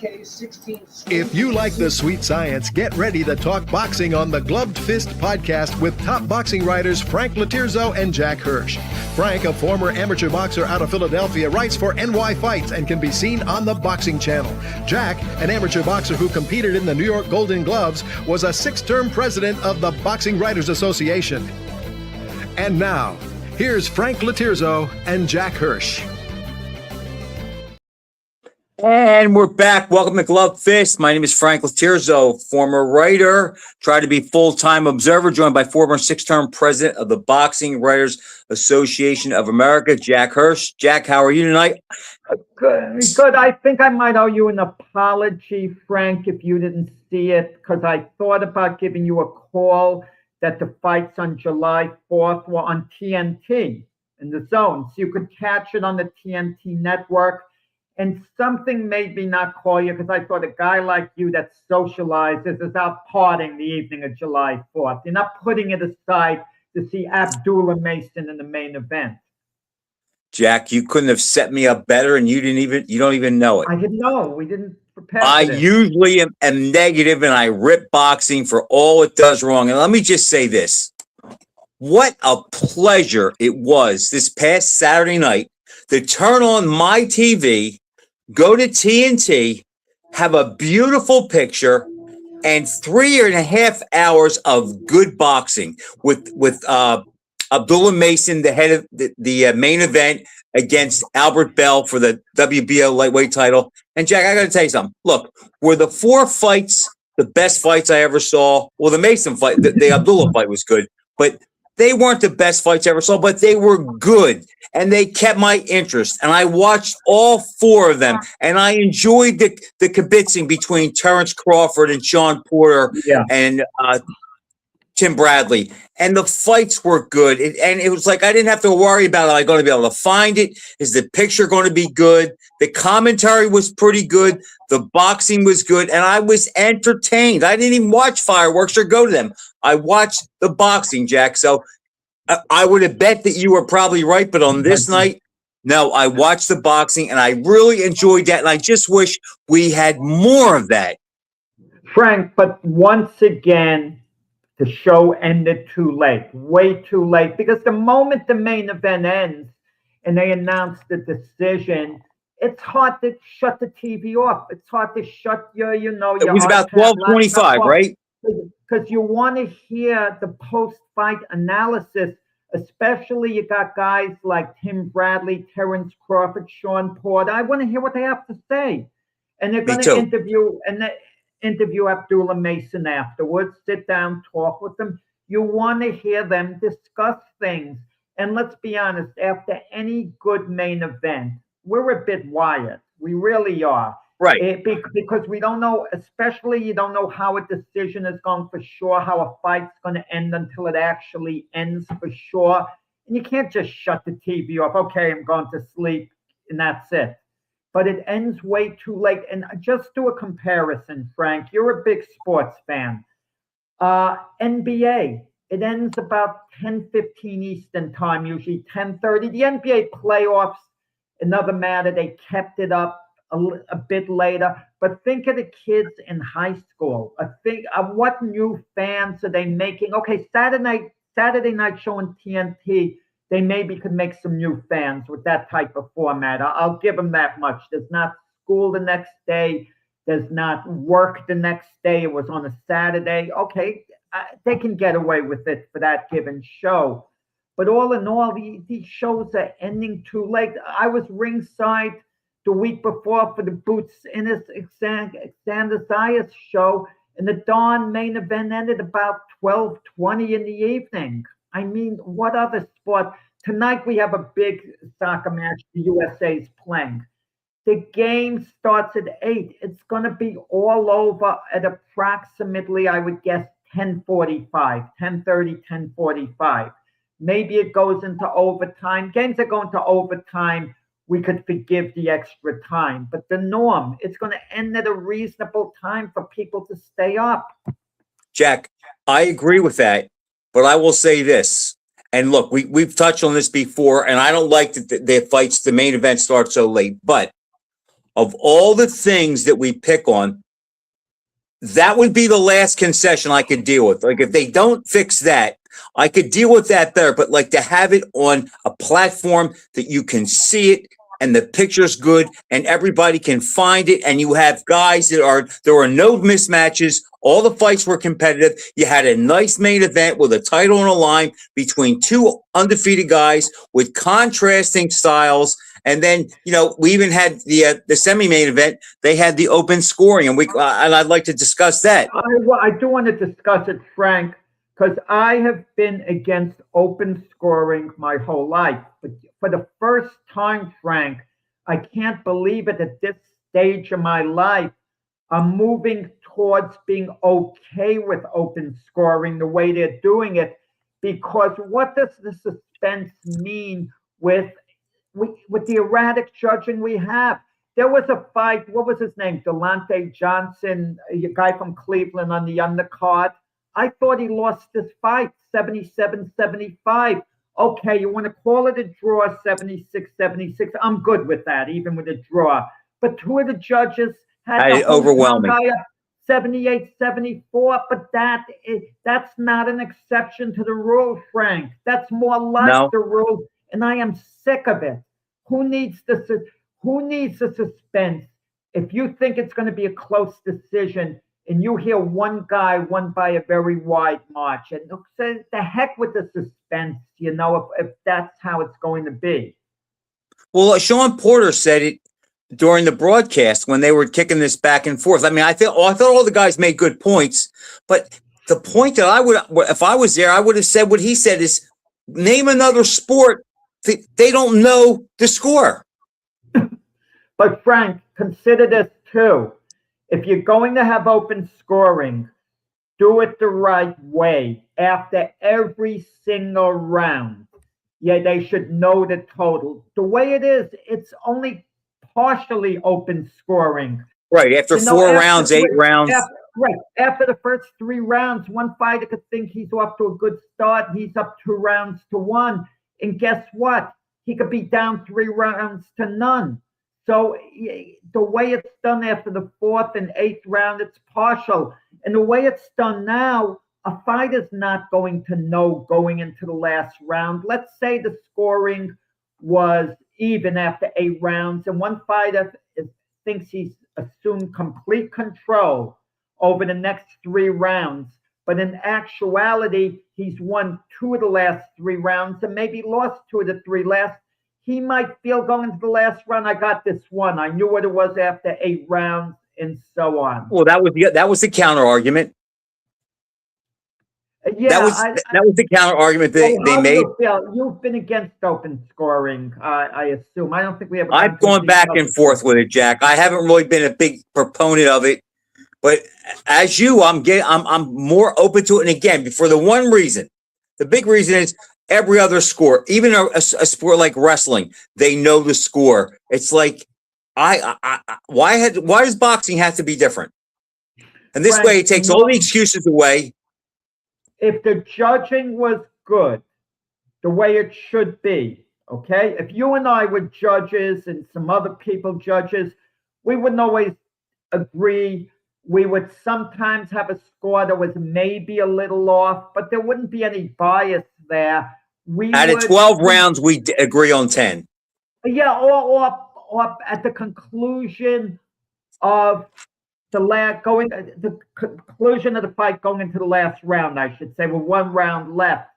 If you like the sweet science, get ready to talk boxing on the Gloved Fist podcast with top boxing writers Frank LOTIERZO and Jack Hirsch. Frank, a former amateur boxer out of Philadelphia, writes for NY Fights and can be seen on the Boxing Channel. Jack, an amateur boxer who competed in the New York Golden Gloves, was a 6-term president of the Boxing Writers Association. And now, here's Frank LOTIERZO and Jack Hirsch. And we're back. Welcome to Glove Fist. My name is Frank LOTIERZO, former writer, tried to be full-time observer, joined by former 6-term president of the Boxing Writers Association of America, Jack Hirsch. Jack, how are you tonight? Good. I think I might owe you an apology, Frank, if you didn't see it, because I thought about giving you a call that the fights on July 4th were on TNT in the zone, so you could catch it on the TNT network. And something made me not call you because I thought a guy like you that socializes is out partying the evening of July 4th. You're not putting it aside to see Abdullah Mason in the main event. Jack, you couldn't have set me up better, and you don't even know it. I didn't know. We didn't prepare. I usually am negative, and I rip boxing for all it does wrong. And let me just say this. What a pleasure it was this past Saturday night to turn on my TV, go to TNT, have a beautiful picture, and 3.5 hours of good boxing with Abdullah Mason, the head of the main event against Albert Bell for the WBO lightweight title. And Jack, I got to tell you something. Look, were the 4 fights the best fights I ever saw? Well, the Mason fight, the Abdullah fight was good, but they weren't the best fights I ever saw, but they were good, and they kept my interest. And I watched all 4 of them, and I enjoyed the kibitzing between Terrence Crawford and Sean Porter and Tim Bradley. And the fights were good. And it was like I didn't have to worry about, am I going to be able to find it? Is the picture going to be good? The commentary was pretty good. The boxing was good, and I was entertained. I didn't even watch fireworks or go to them. I watched the boxing, Jack. So I would have bet that you were probably right. But on this night, no, I watched the boxing and I really enjoyed that. And I just wish we had more of that. Frank, but once again, the show ended too late, way too late, because the moment the main event ends and they announce the decision, it's hard to shut the TV off. It's hard to shut your, It was about 12:25, right? Because you want to hear the post-fight analysis, especially you got guys like Tim Bradley, Terrence Crawford, Sean Porter. I want to hear what they have to say. And they're going to interview Abdullah Mason afterwards, sit down, talk with them. You want to hear them discuss things. And let's be honest, after any good main event, we're a bit wired. We really are. Right. Because we don't know, especially you don't know how a decision is going for sure, how a fight's going to end until it actually ends for sure. And you can't just shut the TV off. Okay, I'm going to sleep, and that's it. But it ends way too late. And just do a comparison, Frank. You're a big sports fan. NBA, it ends about 10:15 Eastern time, usually 10:30. The NBA playoffs, another matter, they kept it up a bit later. But think of the kids in high school. Think of what new fans are they making? Okay, Saturday night show on TNT, they maybe could make some new fans with that type of format. I'll give them that much. There's not school the next day. There's not work the next day. It was on a Saturday. Okay, they can get away with it for that given show. But all in all, these shows are ending too late. I was ringside the week before for the Boots Ennis Xander Zayas show, and the darn main event ended about 12:20 in the evening. I mean, what other sport? Tonight we have a big soccer match the USA is playing. The game starts at 8. It's going to be all over at approximately, I would guess, 10:45, 10:30, 10:45. Maybe it goes into overtime. Games that go into overtime, we could forgive the extra time. But the norm, it's going to end at a reasonable time for people to stay up. Jack, I agree with that. But I will say this, and look, we've touched on this before, and I don't like that the fights, the main event starts so late. But of all the things that we pick on, that would be the last concession I could deal with. Like if they don't fix that, I could deal with that there, but like to have it on a platform that you can see it and the picture's good and everybody can find it, and you have guys there were no mismatches. All the fights were competitive. You had a nice main event with a title on the line between two undefeated guys with contrasting styles. And then, we even had the semi-main event. They had the open scoring, and I'd like to discuss that. I do want to discuss it, Frank, because I have been against open scoring my whole life. But for the first time, Frank, I can't believe it at this stage of my life. I'm moving towards being okay with open scoring the way they're doing it, because what does the suspense mean with the erratic judging we have? There was a fight, what was his name? Delonte Johnson, a guy from Cleveland on the undercard. I thought he lost this fight, 77-75. Okay, you want to call it a draw, 76-76. I'm good with that, even with a draw. But two of the judges had overwhelming 78-74, but that's not an exception to the rule, Frank. That's more like the rule, and I am sick of it. Who needs the suspense? If you think it's going to be a close decision and you hear one guy won by a very wide margin, say the heck with the suspense, if that's how it's going to be. Well, Sean Porter said it during the broadcast when they were kicking this back and forth. I mean, I thought all the guys made good points, but the point that if I was there, I would have said what he said is, name another sport. They don't know the score. But Frank, consider this too. If you're going to have open scoring, do it the right way. After every single round, they should know the total. The way it is, it's only partially open scoring. Right, after 4 rounds, 8 rounds. After the first 3 rounds, one fighter could think he's off to a good start. He's up 2 rounds to 1. And guess what? He could be down 3 rounds to none. So the way it's done after the 4th and 8th round, it's partial. And the way it's done now, a fighter's not going to know going into the last round. Let's say the scoring was even after 8 rounds, and one fighter thinks he's assumed complete control over the next 3 rounds. But in actuality, he's won 2 of the last 3 rounds and maybe lost 2 of the 3 last. He might feel going into the last round, I got this one. I knew what it was after 8 rounds, and so on. Well, that was the counter argument. Yeah, that was the counter argument they made. You've been against open scoring, I assume. I don't think we have. I've gone back and forth with it, Jack. I haven't really been a big proponent of it, but as you, I'm more open to it. And again, for the one reason, the big reason is every other score, even a sport like wrestling, they know the score. It's like, why does boxing have to be different? And this way, it takes all the excuses away. If the judging was good, the way it should be, okay? If you and I were judges and some other people judges, we wouldn't always agree. We would sometimes have a score that was maybe a little off, but there wouldn't be any bias there. Out of 12 rounds, we agree on 10. Yeah, or at the conclusion of the conclusion of the fight going into the last round, I should say, with 1 round left.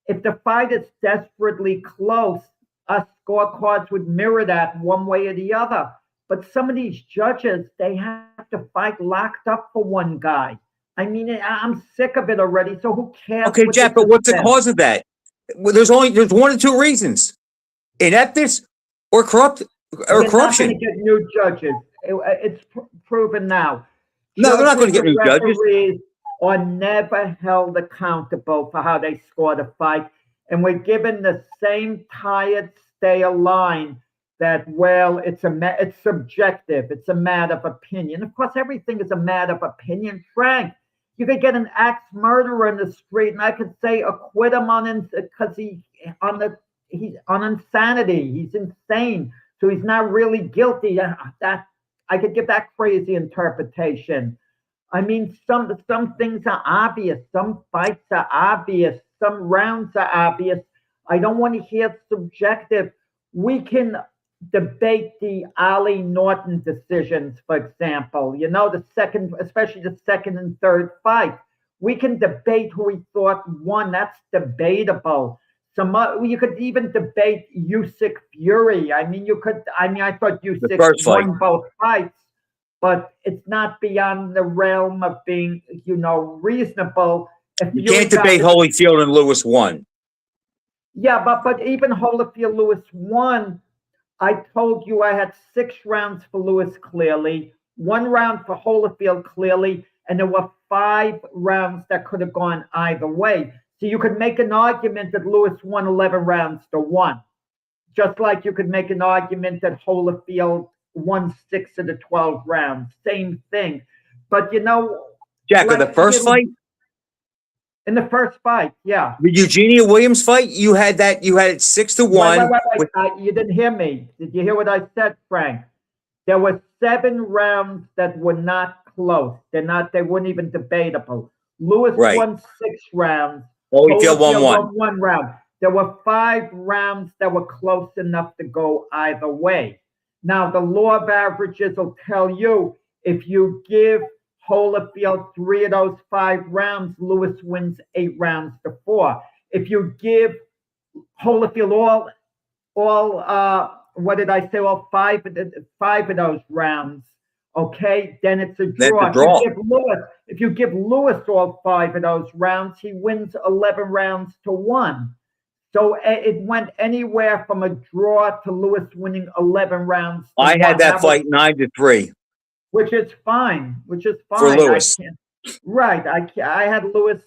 If the fight is desperately close, us scorecards would mirror that one way or the other. But some of these judges, they have to fight locked up for one guy. I mean, I'm sick of it already. So who cares? Okay, Jeff, but what's the cause of that? Well, there's 1 or 2 reasons: ineptness or corruption. They're not going to get new judges. It's proven now. No, they're not going to get new judges. Referees are never held accountable for how they scored a fight, and we're given the same tired, stale line that, well, it's subjective. It's a matter of opinion. Of course, everything is a matter of opinion, Frank. You could get an axe murderer in the street, and I could say acquit him because he's on insanity. He's insane, so he's not really guilty. I could give that crazy interpretation. I mean, some things are obvious. Some fights are obvious. Some rounds are obvious. I don't want to hear subjective. We can debate the Ali Norton decisions, for example. You know, the second, especially the second and third fight. We can debate who we thought won. That's debatable. Some you could even debate Usyk Fury. I mean, you could. I mean, I thought Usyk won both fights, but it's not beyond the realm of being, you know, reasonable. If you can't debate Holyfield and Lewis won. Yeah, but even Holyfield Lewis won. I told you I had 6 rounds for Lewis clearly, 1 round for Holyfield clearly, and there were 5 rounds that could have gone either way. So you could make an argument that Lewis won 11 rounds to 1, just like you could make an argument that Holyfield won 6 of the 12 rounds. Same thing. But you know, Jack, in the first fight? In the first fight, yeah. The Eugenia Williams fight, you had it 6-1. Wait. You didn't hear me. Did you hear what I said, Frank? There were 7 rounds that were not close. They weren't even debatable. Lewis won 6 rounds. Holyfield won 1 round. There were 5 rounds that were close enough to go either way. Now, the law of averages will tell you if you give Holyfield 3 of those 5 rounds, Lewis wins 8 rounds to 4. If you give Holyfield all what did I say? All 5 of those rounds, okay, then it's a draw. That's a draw. If you give Lewis all 5 of those rounds, he wins 11 rounds to 1. So it went anywhere from a draw to Lewis winning 11 rounds. I had that fight 9-3. Which is fine. For Lewis. I had Lewis.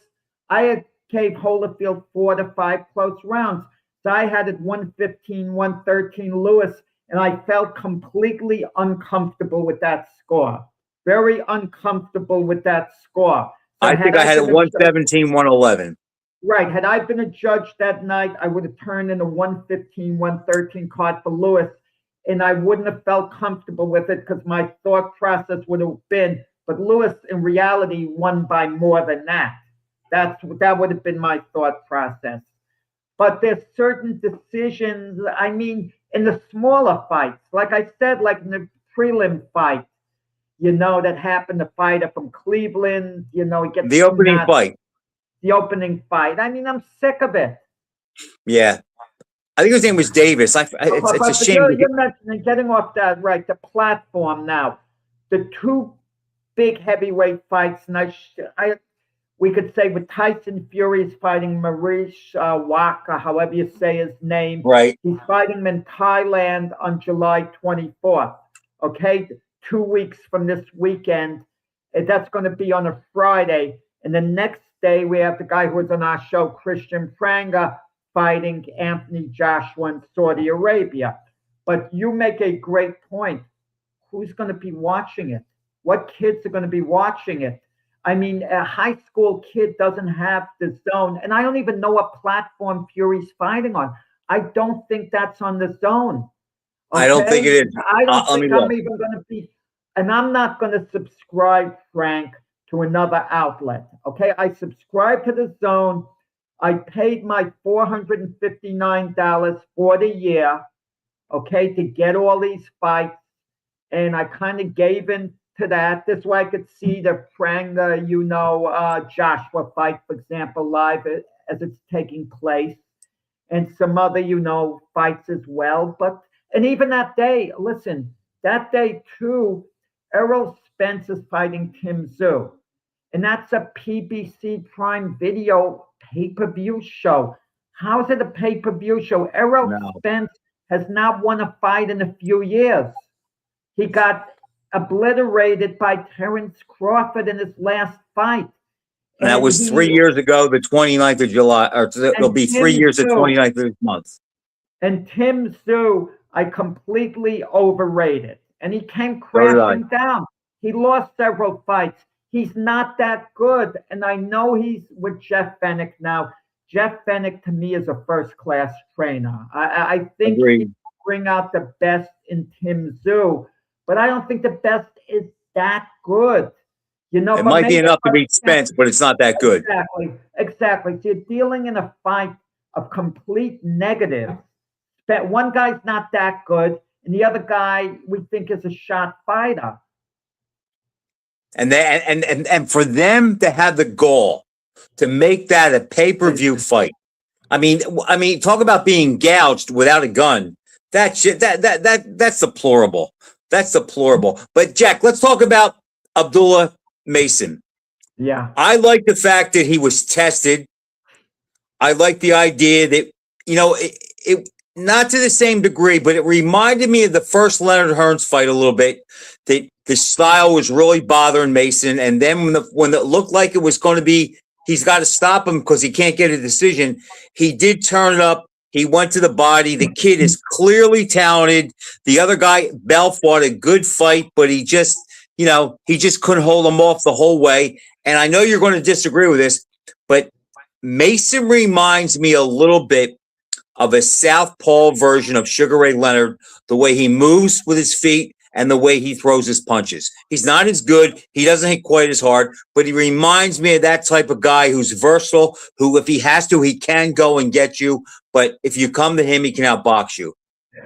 I gave Holyfield 4 to 5 close rounds. So I had it 115, 113 Lewis, and I felt completely uncomfortable with that score. Very uncomfortable with that score. So I think I had it 117, 111. Right. Had I been a judge that night, I would have turned in a 115, 113 card for Lewis, and I wouldn't have felt comfortable with it because my thought process would have been, but Lewis in reality won by more than that. That would have been my thought process. But there's certain decisions, I mean, in the smaller fights, like I said, like in the prelim fight, you know, that happened, the fighter from Cleveland, you know, it gets the opening fight. The opening fight. I mean, I'm sick of it. Yeah. I think his name was Davis. It's a shame. You're mentioning, getting off that, right, the platform now. The 2 big heavyweight fights, and we could say with Tyson Fury is fighting Marish Waka, however you say his name. Right. He's fighting him in Thailand on July 24th. Okay, 2 weeks from this weekend. That's going to be on a Friday. And the next day, we have the guy who was on our show, Christian Pranga, fighting Anthony Joshua in Saudi Arabia. But you make a great point. Who's going to be watching it? What kids are going to be watching it? I mean, a high school kid doesn't have the zone. And I don't even know what platform Fury's fighting on. I don't think that's on the zone. Okay? I don't think it is. I don't think I'm even going to be, and I'm not going to subscribe, Frank, to another outlet. Okay, I subscribe to the zone. I paid my $459 for the year, okay, to get all these fights. And I kind of gave in to that. This way I could see the Pranga, Joshua fight, for example, live as it's taking place. And some other, fights as well. And even that day, listen, that day too, Errol Spence is fighting Tim Tszyu. And that's a PBC Prime Video pay-per-view show. How is it a pay-per-view show? Errol Spence has not won a fight in a few years. He got obliterated by Terrence Crawford in his last fight. And that was 3 years ago, the 29th of July, or it'll be 3 years, the 29th of this month. And Tim Tszyu, I completely overrated. And he came crashing down. He lost several fights. He's not that good. And I know he's with Jeff Fennick now. Jeff Fennick, to me, is a first-class trainer. I think he can bring out the best in Tim Tszyu. but I don't think the best is that good. You know, It but might be maybe enough to beat Spence, but it's not that good. exactly, exactly. So you're dealing in a fight of complete negatives. That one guy's not that good, and the other guy we think is a shot fighter. And for them to have the goal to make that a pay-per-view fight. I mean, talk about being gouged without a gun. That shit, that's deplorable. That's deplorable. But Jack, let's talk about Abdullah Mason. Yeah. I like the fact that he was tested. I like the idea that, it not to the same degree, but it reminded me of the first Leonard Hearns fight a little bit. That the style was really bothering Mason, and then when it looked like it was going to be, he's got to stop him because he can't get a decision. He did turn it up. He went to the body. The kid is clearly talented. The other guy, Bell, fought a good fight, but he just couldn't hold him off the whole way. And I know you're going to disagree with this, but Mason reminds me a little bit of a southpaw version of Sugar Ray Leonard, the way he moves with his feet and the way he throws his punches. He's not as good. He doesn't hit quite as hard, but he reminds me of that type of guy who's versatile, who, if he has to, he can go and get you. But if you come to him, he can outbox you.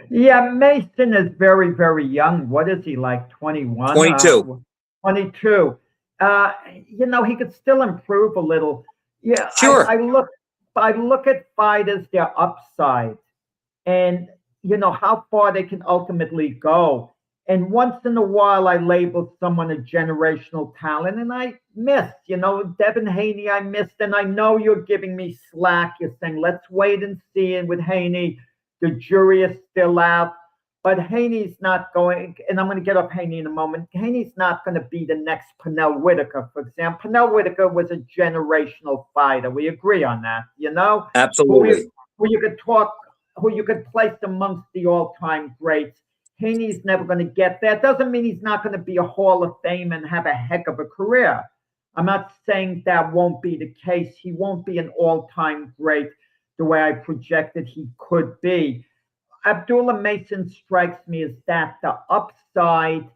Yeah, Mason is very, very young. What is he, like 21? 22. 22. He could still improve a little. Yeah, Sure. I look at fighters, their upside, and how far they can ultimately go. And once in a while, I label someone a generational talent, and I missed. Devin Haney, I missed, and I know you're giving me slack. You're saying, let's wait and see. And with Haney, the jury is still out. But Haney's not going, and I'm going to get off Haney in a moment. Haney's not going to be the next Pernell Whitaker, for example. Pernell Whitaker was a generational fighter. We agree on that, Absolutely. Who you could place amongst the all-time greats. Haney's never going to get there. Doesn't mean he's not going to be a Hall of Fame and have a heck of a career. I'm not saying that won't be the case. He won't be an all-time great the way I projected he could be. Abdullah Mason strikes me as that the upside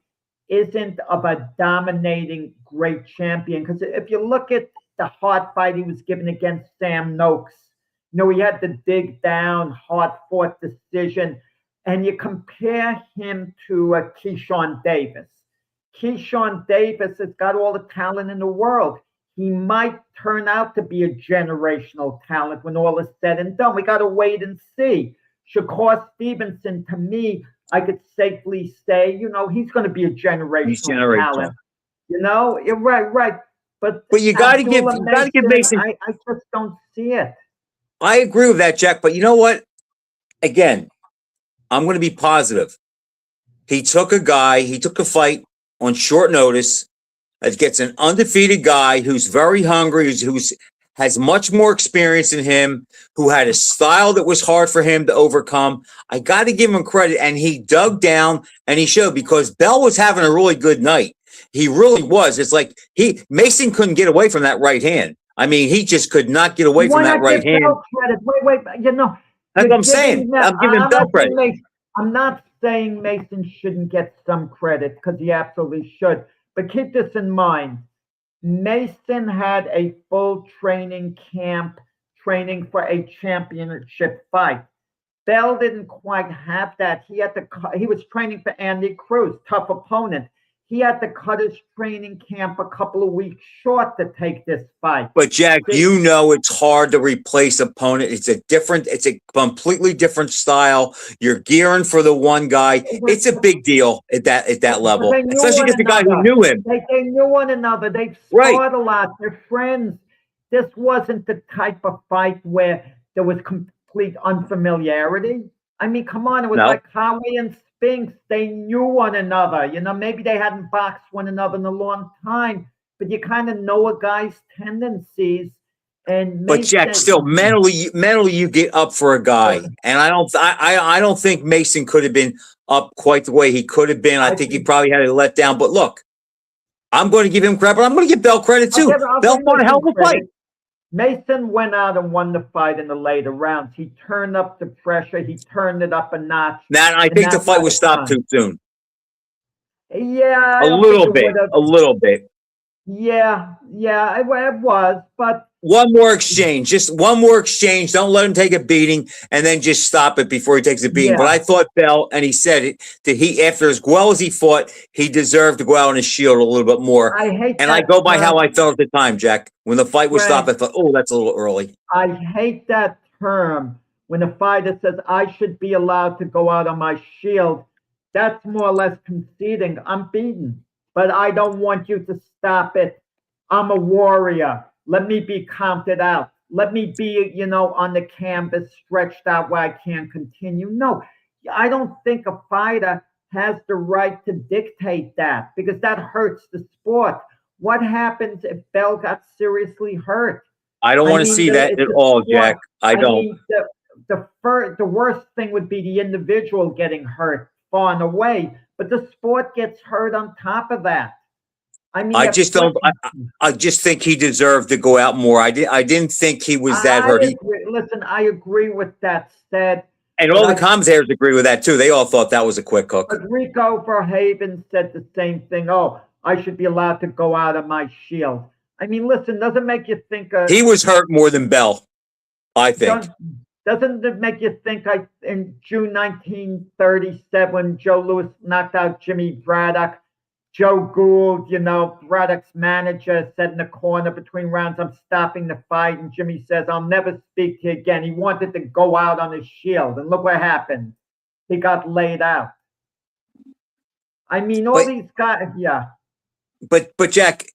isn't of a dominating great champion. Because if you look at the hard fight he was given against Sam Noakes, he had to dig down, hard-fought decision. And you compare him to Keyshawn Davis. Keyshawn Davis has got all the talent in the world. He might turn out to be a generational talent when all is said and done. We got to wait and see. Shakur Stevenson, to me, I could safely say, he's going to be a generational talent. You're right. But you got to give Mason. I just don't see it. I agree with that, Jack. But you know what? Again, I'm going to be positive. He took a fight on short notice that gets an undefeated guy who's very hungry, who's has much more experience than him, who had a style that was hard for him to overcome. I got to give him credit. And he dug down and he showed, because Bell was having a really good night. He really was. It's like Mason couldn't get away from that right hand. I mean, he just could not get away from that right hand. Wait, that's what I'm saying. I'm giving him Bell credit. I'm not saying Mason shouldn't get some credit, because he absolutely should. But keep this in mind. Mason had a full training camp, training for a championship fight. Bell didn't quite have that. He was training for Andy Cruz, tough opponent. He had to cut his training camp a couple of weeks short to take this fight. But Jack, it's hard to replace opponent. It's a completely different style. You're gearing for the one guy. It's a big deal at that level, especially against the guy who knew him. They knew one another. They've sparred a lot. They're friends. This wasn't the type of fight where there was complete unfamiliarity. I mean, come on, it was like Howie and Spinks. They knew one another. Maybe they hadn't boxed one another in a long time, but you kind of know a guy's tendencies. But Jack, still mentally, you get up for a guy, and I don't think Mason could have been up quite the way he could have been. I think he probably had to let down. But look, I'm going to give him credit, but I'm going to give Bell credit too. Bell fought a hell of a fight. Mason went out and won the fight in the later rounds. He turned up the pressure. He turned it up a notch. I think the fight was stopped too soon. Yeah, I A don't think little it would bit, have. a little bit. Yeah, yeah, it was, but One more exchange, just one more exchange. Don't let him take a beating, and then just stop it before he takes a beating. But yeah, I thought Bell, and he said it, that he, after as well as he fought, he deserved to go out on his shield a little bit more. I hate And I that go by how term, I felt at the time, Jack. When the fight was stopped, Frank. I thought, oh, that's a little early. I hate that term when a fighter says I should be allowed to go out on my shield. That's more or less conceding. I'm beaten, but I don't want you to stop it. I'm a warrior. Let me be counted out. Let me be, on the canvas stretched out where I can't continue. No, I don't think a fighter has the right to dictate that because that hurts the sport. What happens if Bell got seriously hurt? I don't I want to mean, see that it's at a all, sport. Jack. I I don't. mean, the worst thing would be the individual getting hurt far and away, but the sport gets hurt on top of that. I mean, I they're just don't. pushing. I just think he deserved to go out more. I didn't think he was that I hurt. agree. Listen, I agree with that said, And but all the commentators agree with that too. They all thought that was a quick hook. but Rico Verhaven said the same thing. Oh, I should be allowed to go out of my shield. I mean, listen, doesn't make you think He was hurt more than Bell, I think. Don't, doesn't it make you think in June 1937 when Joe Louis knocked out Jimmy Braddock, Joe Gould, Braddock's manager, said in the corner between rounds, I'm stopping the fight. And Jimmy says, I'll never speak to you again. He wanted to go out on his shield. And look what happened. He got laid out. I mean, all But these guys, yeah. but Jack,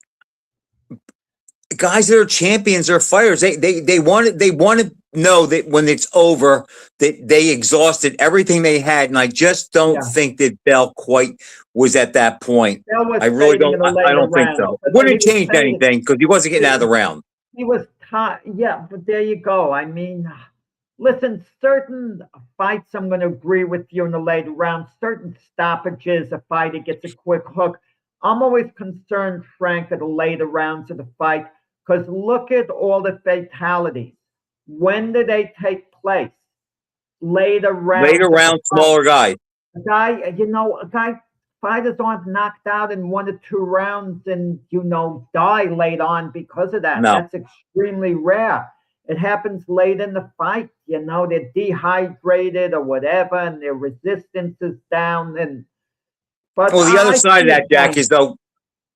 guys that are champions or fighters, they want to know that when it's over that they exhausted everything they had, and I just don't Yeah. think that Bell quite was at that point. Bill was I really fading don't. in the I later don't think rounds. so. It But he wouldn't was change fading. anything because he wasn't getting out of the round. He was tired. Yeah, but there you go. I mean, listen, certain fights, I'm going to agree with you in the later rounds. Certain stoppages, a fighter gets a quick hook. I'm always concerned, Frank, at the later rounds of the fight because look at all the fatalities. When did they take place? Later rounds. Later round, smaller guys. A guy, fighters aren't knocked out in 1 or 2 rounds and, die late on because of that. No. That's extremely rare. It happens late in the fight, they're dehydrated or whatever, and their resistance is down. But Well, the other I side of see that, it, Jack, Frank. is though,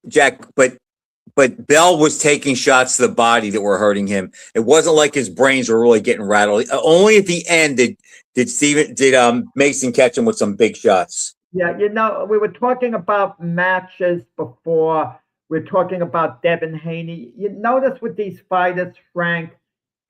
Jack, but Bell was taking shots to the body that were hurting him. It wasn't like his brains were really getting rattled. Only at the end did Mason catch him with some big shots. Yeah, we were talking about matches before. We're talking about Devin Haney. You notice with these fighters, Frank,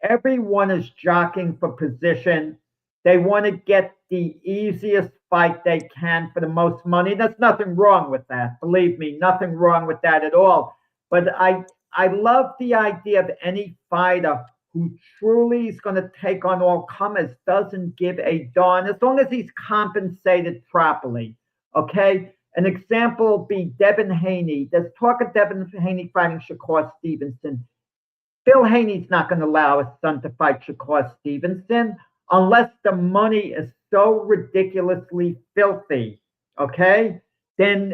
everyone is jockeying for position. They want to get the easiest fight they can for the most money. There's nothing wrong with that. Believe me, nothing wrong with that at all. But I love the idea of any fighter who truly is going to take on all comers, doesn't give a darn, as long as he's compensated properly. Okay? An example will be Devin Haney. There's talk of Devin Haney fighting Shakur Stevenson. Phil Haney's not going to allow his son to fight Shakur Stevenson unless the money is so ridiculously filthy. Okay? Then,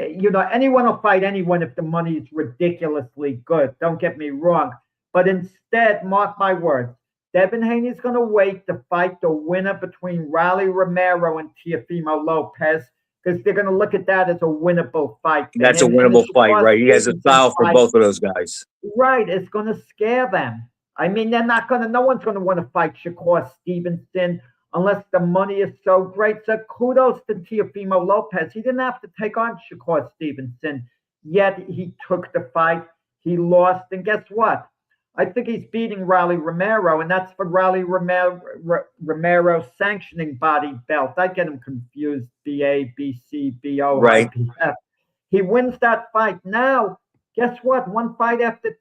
anyone will fight anyone if the money is ridiculously good. Don't get me wrong. But instead, mark my words, Devin Haney's going to wait to fight the winner between Raleigh Romero and Teofimo Lopez because they're going to look at that as a winnable fight. That's a winnable fight, right? He has a style for both of those guys. Right. It's going to scare them. I mean, no one's going to want to fight Shakur Stevenson unless the money is so great. So kudos to Teofimo Lopez. He didn't have to take on Shakur Stevenson, yet he took the fight. He lost, and guess what? I think he's beating Raleigh Romero, and that's for Raleigh Romero sanctioning body belt. I get him confused, BABCBO. Right. He wins that fight. Now, guess what? One fight after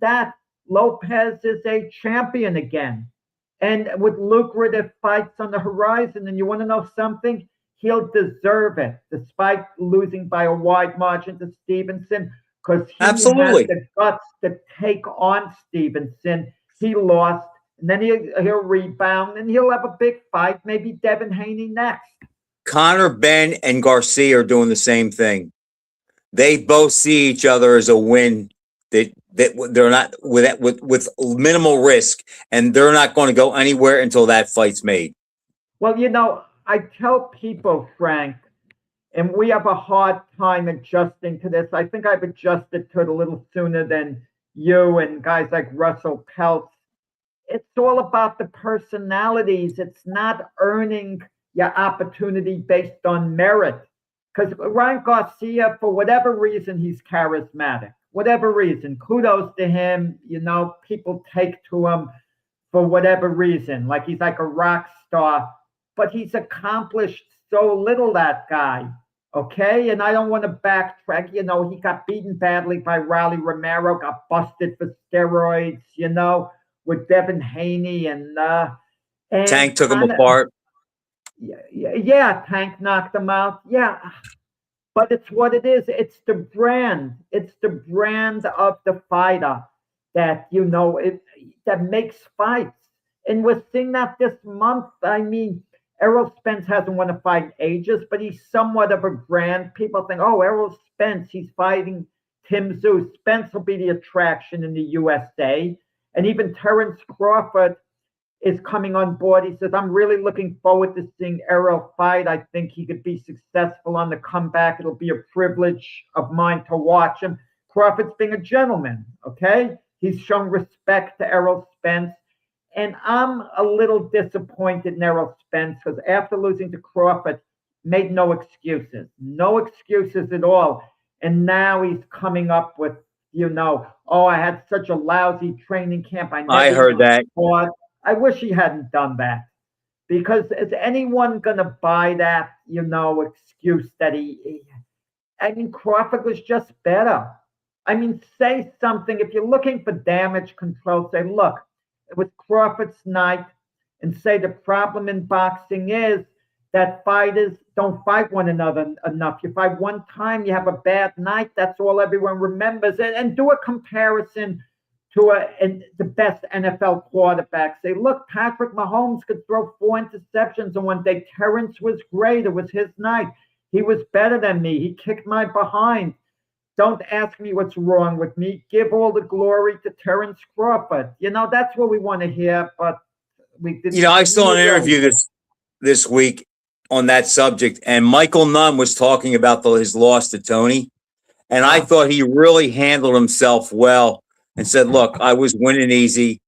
that, Lopez is a champion again. And with lucrative fights on the horizon, and you want to know something? He'll deserve it, despite losing by a wide margin to Stevenson, because he has the guts to take on Stevenson. He lost, and then he'll rebound, and he'll have a big fight, maybe Devin Haney next. Connor, Ben, and Garcia are doing the same thing. they both see each other as a win. That they're not with minimal risk, and they're not going to go anywhere until that fight's made. Well, I tell people, Frank, and we have a hard time adjusting to this. I think I've adjusted to it a little sooner than you and guys like Russell Peltz. It's all about the personalities. It's not earning your opportunity based on merit. Because Ryan Garcia, for whatever reason, he's charismatic. Whatever reason, kudos to him. People take to him for whatever reason, like he's like a rock star. But he's accomplished so little, that guy. Okay, and I don't want to backtrack. He got beaten badly by Raleigh Romero, got busted for steroids. With Devin Haney and Tank took him apart. Yeah, Tank knocked him out. Yeah, but it's what it is. It's the brand. It's the brand of the fighter that that makes fights. And we're seeing that this month. I mean, Errol Spence hasn't won a fight in ages, but he's somewhat of a brand. People think, oh, Errol Spence, he's fighting Tim Tszyu. Spence will be the attraction in the USA. And even Terence Crawford is coming on board. He says, I'm really looking forward to seeing Errol fight. I think he could be successful on the comeback. It'll be a privilege of mine to watch him. Crawford's being a gentleman, okay? He's shown respect to Errol Spence. And I'm a little disappointed in Errol Spence because after losing to Crawford, made no excuses at all. And now he's coming up with, oh, I had such a lousy training camp. I heard that. I wish he hadn't done that, because is anyone going to buy that, excuse that Crawford was just better. Say something. If you're looking for damage control, say, look, it was Crawford's night, and say the problem in boxing is that fighters don't fight one another enough. You fight one time, you have a bad night. That's all everyone remembers. And do a comparison to the best NFL quarterback. Say, look, Patrick Mahomes could throw 4 interceptions on one day. Terrence was great. It was his night. He was better than me. He kicked my behind. Don't ask me what's wrong with me. Give all the glory to Terence Crawford. That's what we want to hear. But we didn't. I saw an interview this week on that subject, and Michael Nunn was talking about his loss to Tony, and I thought he really handled himself well and said, look, I was winning easy.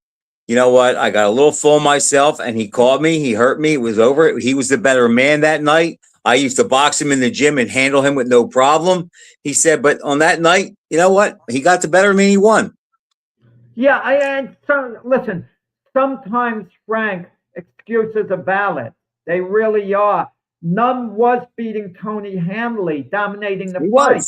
You know what? I got a little full myself, and he called me. He hurt me. It was over. He was the better man that night. I used to box him in the gym and handle him with no problem. He said, but on that night, you know what? He got the better of me and he won. Yeah, listen, sometimes, Frank, excuses are valid. They really are. Nunn was beating Tony handily, dominating the fight.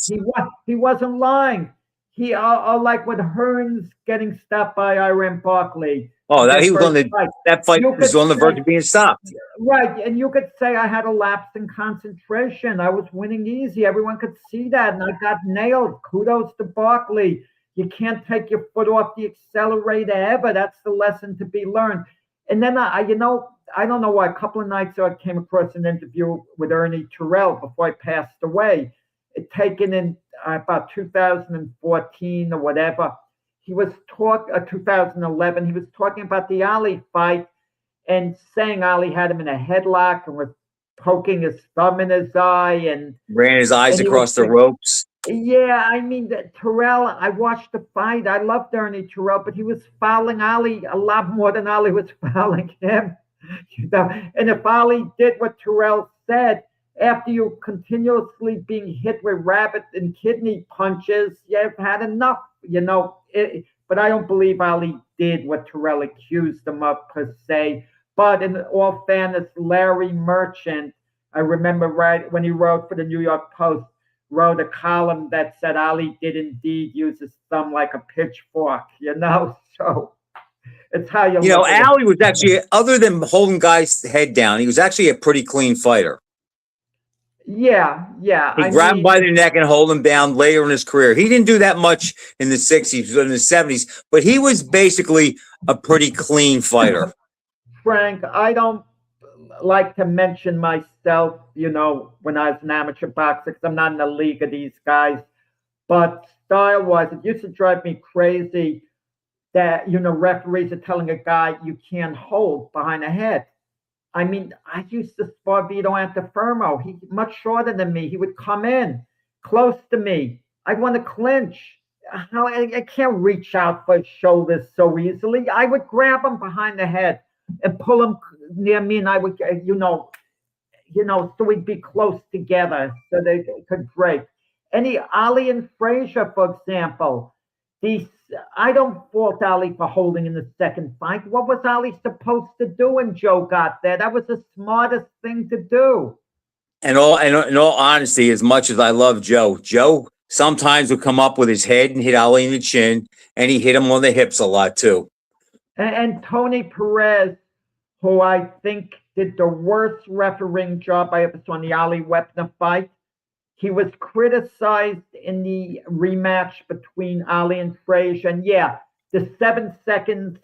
He wasn't lying. He like with Hearns getting stopped by Iran Barkley. Oh, he was on that fight was on the verge of being stopped. Right, and you could say I had a lapse in concentration. I was winning easy. Everyone could see that, and I got nailed. Kudos to Barkley. You can't take your foot off the accelerator ever. That's the lesson to be learned. And then I don't know why. A couple of nights ago, I came across an interview with Ernie Terrell before I passed away. It taken in about 2014 or whatever. He was 2011. He was talking about the Ali fight and saying Ali had him in a headlock and was poking his thumb in his eye and ran his eyes across the ropes. Yeah, Terrell, I watched the fight. I loved Ernie Terrell, but he was fouling Ali a lot more than Ali was fouling him. And if Ali did what Terrell said, after you continuously being hit with rabbit and kidney punches, you've had enough, but I don't believe Ali did what Terrell accused him of per se. But in all fairness, Larry Merchant, I remember right when he wrote for the New York Post, wrote a column that said Ali did indeed use his thumb like a pitchfork, so it's how you Ali was actually, other than holding guys' head down, he was actually a pretty clean fighter. Yeah. He grabbed him by the neck and hold him down later in his career. He didn't do that much in the 60s, in the 70s, but he was basically a pretty clean fighter. Frank, I don't like to mention myself, when I was an amateur boxer, because I'm not in the league of these guys. But style-wise, it used to drive me crazy that, referees are telling a guy you can't hold behind the head. I mean, I used to spar Vito Antifermo. He's much shorter than me. He would come in close to me. I'd want to clinch. How I can't reach out for his shoulders so easily. I would grab him behind the head and pull him near me, and I would, so we'd be close together so they could break. Any Ali and Frazier, for example, I don't fault Ali for holding in the second fight. What was Ali supposed to do when Joe got there? That was the smartest thing to do. And in all honesty, as much as I love Joe sometimes would come up with his head and hit Ali in the chin, and he hit him on the hips a lot too. And Tony Perez, who I think did the worst refereeing job I ever saw in the Ali Wepner fight. He was criticized in the rematch between Ali and Frazier. And yeah, the 7 seconds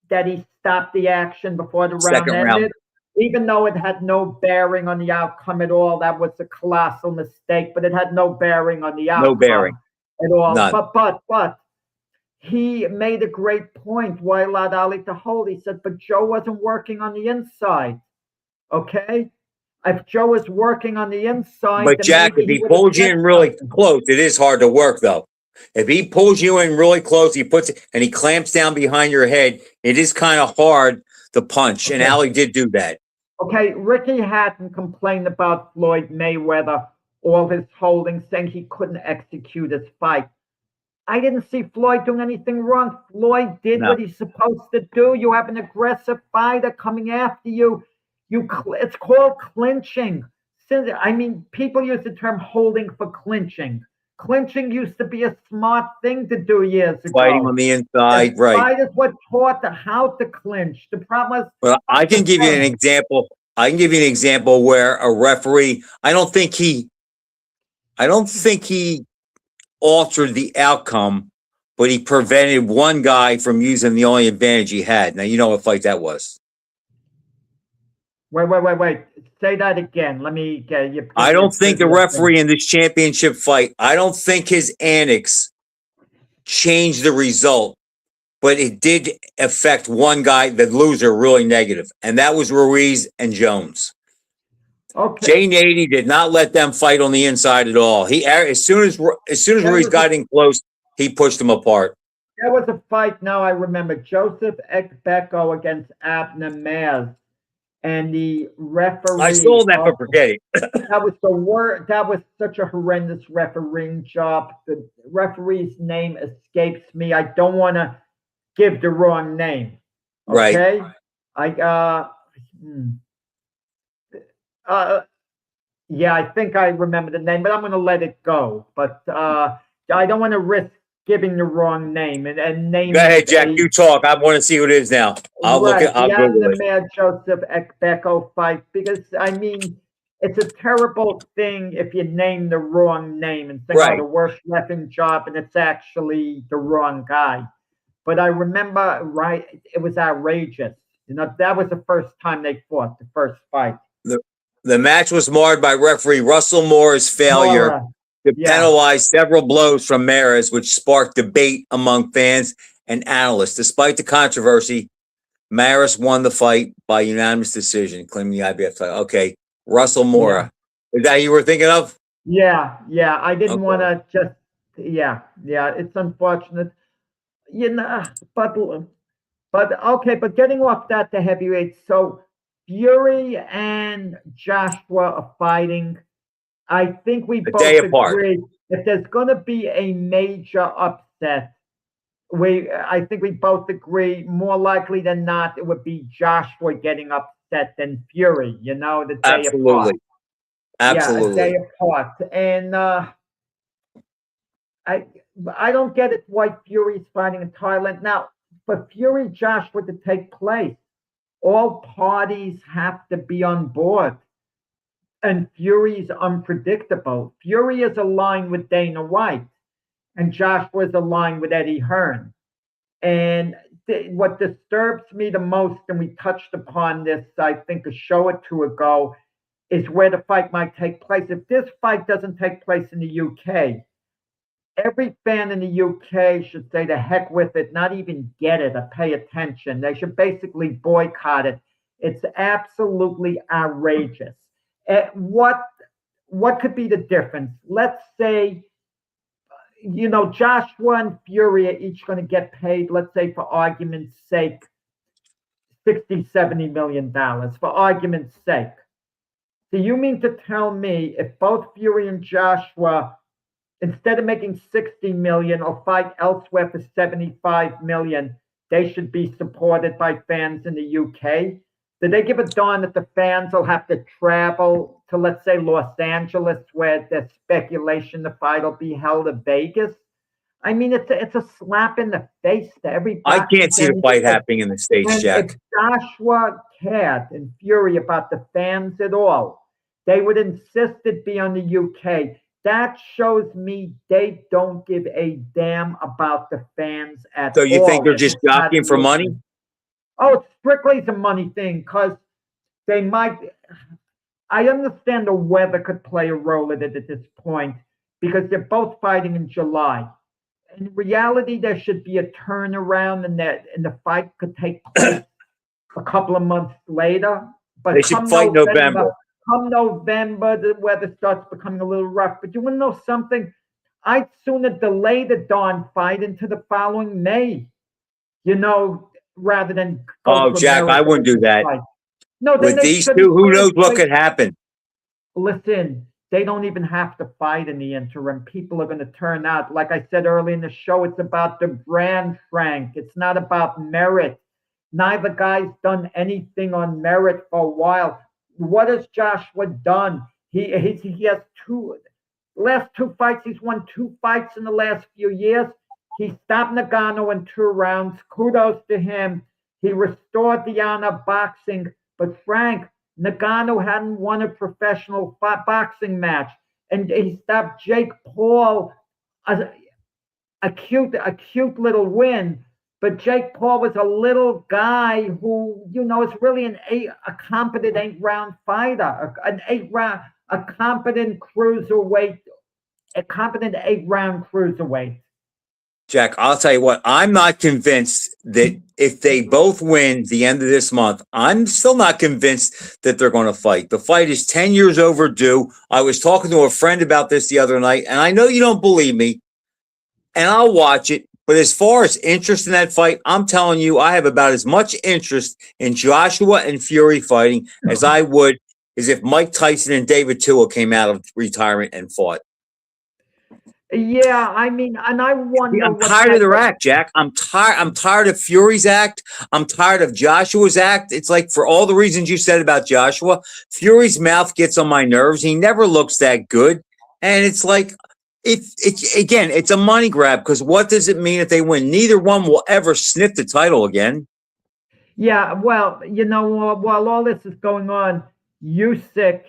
that he stopped the action before the round ended, even though it had no bearing on the outcome at all, that was a colossal mistake, but it had no bearing on the outcome. No bearing at all. None. But he made a great point why he allowed Ali to hold. He said, but Joe wasn't working on the inside. Okay? If Joe is working on the inside, but Jack, if he pulls you in really close, it is hard to work though. If he pulls you in really close, he clamps down behind your head, it is kind of hard to punch. Okay. And Ali did do that. Okay, Ricky Hatton complained about Floyd Mayweather, all his holdings, saying he couldn't execute his fight. I didn't see Floyd doing anything wrong. Floyd did what he's supposed to do. You have an aggressive fighter coming after you. It's called clinching. I mean, people use the term holding for clinching. Clinching used to be a smart thing to do years ago. Fighting on the inside, right. Fighters were taught how to clinch. The problem is... Well, I can give you an example. I can give you an example where a referee, I don't think he altered the outcome, but he prevented one guy from using the only advantage he had. Now, you know what fight that was. Wait. Say that again. Let me get you. I don't think the referee in this championship fight, I don't think his antics changed the result, but it did affect one guy, the loser, really negative, and that was Ruiz and Jones. Okay. Jay Nady did not let them fight on the inside at all. As soon as Ruiz got in close, he pushed them apart. There was a fight. Now I remember Joseph Ekbeko against Abner Maz. And the referee... I saw that, but forget it. That was the worst. That was such a horrendous refereeing job. The referee's name escapes me. I don't want to give the wrong name. Okay? Right. Yeah, I think I remember the name, but I'm going to let it go. But I don't want to risk giving the wrong name and name. Go ahead, Jack. You talk. I want to see who it is now. I'll look at. I'll Google it. The Joseph Ekbeko fight, because I mean, it's a terrible thing if you name the wrong name and think, the worst reffing job, and it's actually the wrong guy. But I remember, it was outrageous. That was the first time they fought, the first fight. The match was marred by referee Russell Moore's failure to penalize several blows from Maris, which sparked debate among fans and analysts. Despite the controversy, Maris won the fight by unanimous decision, claiming the IBF title. Okay, Russell Moore. Is that who you were thinking of? Yeah. I didn't want to just, it's unfortunate. But getting off that to heavyweight, so Fury and Joshua are fighting. I think we both agree if there's going to be a major upset, I think we both agree more likely than not it would be Joshua getting upset than Fury. The day apart. Absolutely. A day apart. And I don't get it why Fury's fighting in Thailand now. For Fury Joshua to take place, all parties have to be on board. And Fury's unpredictable. Fury is aligned with Dana White, and Joshua is aligned with Eddie Hearn. And what disturbs me the most, and we touched upon this, I think, a show or two ago, is where the fight might take place. If this fight doesn't take place in the UK, every fan in the UK should say to heck with it, not even get it or pay attention. They should basically boycott it. It's absolutely outrageous. What could be the difference? Let's say, Joshua and Fury are each going to get paid, let's say for argument's sake, 60-70 million dollars, for argument's sake. So you mean to tell me if both Fury and Joshua, instead of making 60 million or fight elsewhere for 75 million, they should be supported by fans in the UK? Did they give a darn that the fans will have to travel to, let's say, Los Angeles, where there's speculation the fight will be held at Vegas? I mean, it's a slap in the face to everybody. I can't see the fight happening in the States, Jack. If Joshua cared and Fury about the fans at all, they would insist it be on the UK. That shows me they don't give a damn about the fans at all. So you think they're just jockeying for money? Oh, it's strictly a money thing, because they might. I understand the weather could play a role in it at this point, because they're both fighting in July. In reality, there should be a turnaround, and the fight could take place a couple of months later. But they should fight November. Come November, the weather starts becoming a little rough. But you want to know something? I'd sooner delay the darn fight into the following May, rather than go to Jack, I wouldn't do that. Fight. No, with these two, who knows what could happen? Listen, they don't even have to fight in the interim. People are going to turn out. Like I said earlier in the show, it's about the brand, Frank. It's not about merit. Neither guy's done anything on merit for a while. What has Joshua done? He has last two fights. He's won 2 fights in the last few years. He stopped Nagano in 2 rounds. Kudos to him. He restored the honor of boxing. But Frank, Nagano hadn't won a professional boxing match, and he stopped Jake Paul, a cute little win. But Jake Paul was a little guy who, is really a competent 8-round fighter, a competent cruiserweight, a competent 8-round cruiserweight. Jack, I'll tell you what, I'm not convinced that if they both win the end of this month, I'm still not convinced that they're going to fight. The fight is 10 years overdue. I was talking to a friend about this the other night, and I know you don't believe me, and I'll watch it. But as far as interest in that fight, I'm telling you, I have about as much interest in Joshua and Fury fighting as I would as if Mike Tyson and David Tua came out of retirement and fought. Yeah, I mean, and I wonder. I'm tired of their act, Jack. I'm tired of Fury's act. I'm tired of Joshua's act. It's like, for all the reasons you said about Joshua, Fury's mouth gets on my nerves. He never looks that good, and it's like, it's a money grab, because what does it mean if they win? Neither one will ever sniff the title again. Yeah, well, while all this is going on, Usyk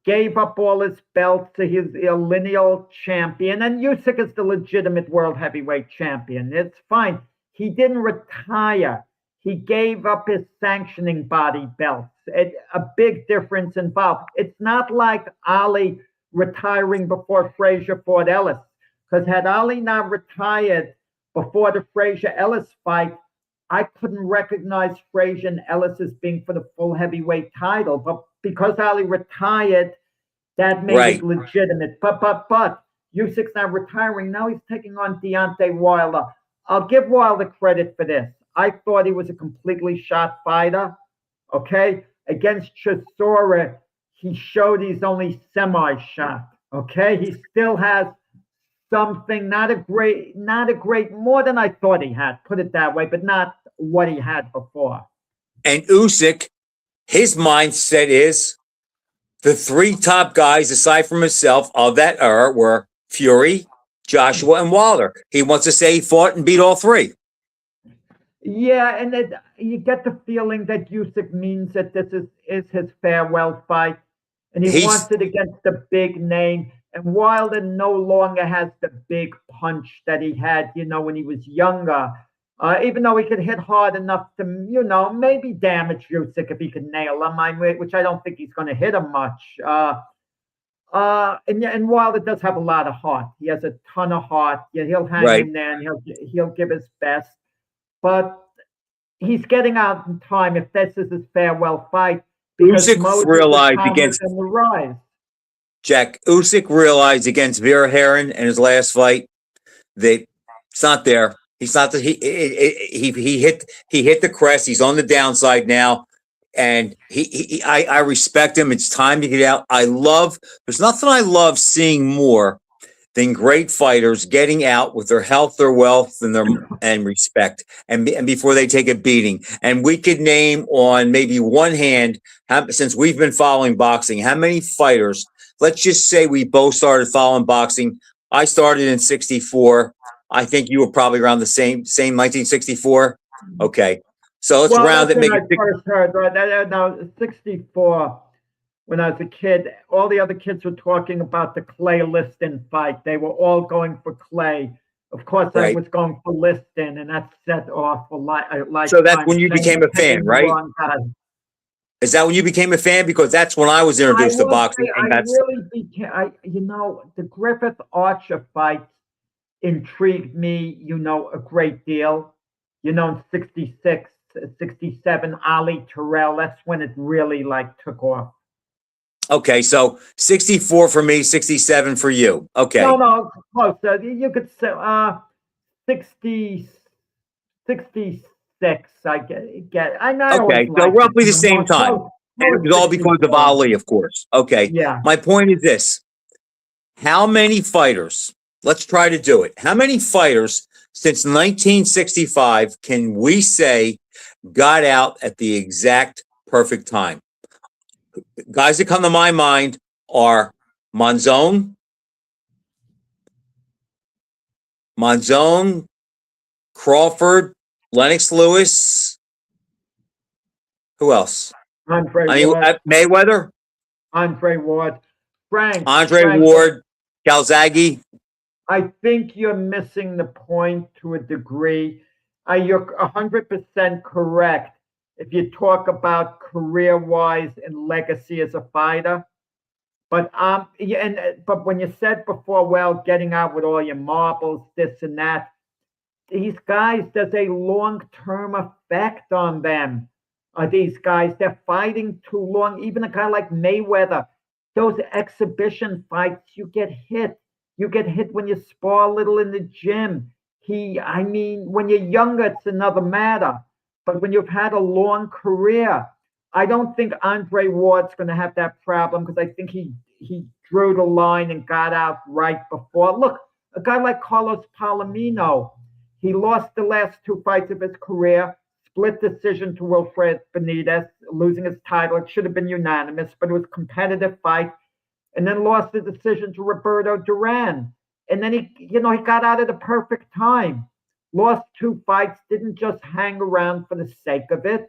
gave up all his belts to his lineal champion, and Usyk is the legitimate world heavyweight champion. It's fine. He didn't retire. He gave up his sanctioning body belts. A big difference involved. It's not like Ali retiring before Frazier fought Ellis, because had Ali not retired before the Frazier-Ellis fight, I couldn't recognize Frazier and Ellis as being for the full heavyweight title. But because Ali retired, that made it legitimate. But Usyk's not retiring. Now he's taking on Deontay Wilder. I'll give Wilder credit for this. I thought he was a completely shot fighter. Okay? Against Chisora, he showed he's only semi-shot. Okay? He still has something, not a great, more than I thought he had, put it that way, but not what he had before. And Usyk, his mindset is the 3 top guys, aside from himself, of that era were Fury, Joshua, and Wilder. He wants to say he fought and beat all 3. Yeah, and you get the feeling that Usyk means that this is his farewell fight, and he wants it against the big name. And Wilder no longer has the big punch that he had, when he was younger. Even though he could hit hard enough to, maybe damage Usyk if he could nail him, which I don't think he's going to hit him much. And Wilder does have a lot of heart. He has a ton of heart. Yeah, he'll hang Right. in there and he'll give his best. But he's getting out in time if this is his farewell fight because Usyk Moses realized is against on the rise. Jack. Usyk realized against Vera Heron in his last fight that it's not there. He's not the, he hit the crest. He's on the downside now, and I respect him. It's time to get out. There's nothing I love seeing more than great fighters getting out with their health, their wealth, and respect, and before they take a beating. And we could name on maybe one hand, since we've been following boxing, how many fighters. Let's just say we both started following boxing. I started in '64. I think you were probably around the same 1964. Okay, so let's round it. Make it. I first heard, right? Now, 64. When I was a kid, all the other kids were talking about the Clay Liston fight. They were all going for Clay. Of course, I was going for Liston, and that set off a lifetime. So that's when you became a fan, right? Is that when you became a fan? Because that's when I was introduced to boxing. Really became. The Griffith Archer fight intrigued me, a great deal. In 66, 67, Ali Terrell. That's when it really took off. Okay, so 64 for me, 67 for you. Okay. No, close. You could say 60, 66. I get. I know. Okay, so roughly the same time. And it was all because of Ali, of course. Okay. Yeah. My point is this. How many fighters, let's try to do it. How many fighters since 1965 can we say got out at the exact perfect time? Guys that come to my mind are Monzon, Crawford, Lennox Lewis. Who else? Mayweather. Andre Ward. Andre Ward. Calzaghe. I think you're missing the point to a degree. You're 100% correct if you talk about career-wise and legacy as a fighter. But but when you said before, well, getting out with all your marbles, this and that, these guys, there's a long-term effect on them. These guys, they're fighting too long. Even a guy like Mayweather, those exhibition fights, you get hit. You get hit when you spar a little in the gym. When you're younger, it's another matter. But when you've had a long career, I don't think Andre Ward's going to have that problem because I think he drew the line and got out right before. Look, a guy like Carlos Palomino, he lost the last two fights of his career, split decision to Wilfred Benitez, losing his title. It should have been unanimous, but it was a competitive fight. And then lost the decision to Roberto Duran. And then he got out at the perfect time. Lost two fights, didn't just hang around for the sake of it.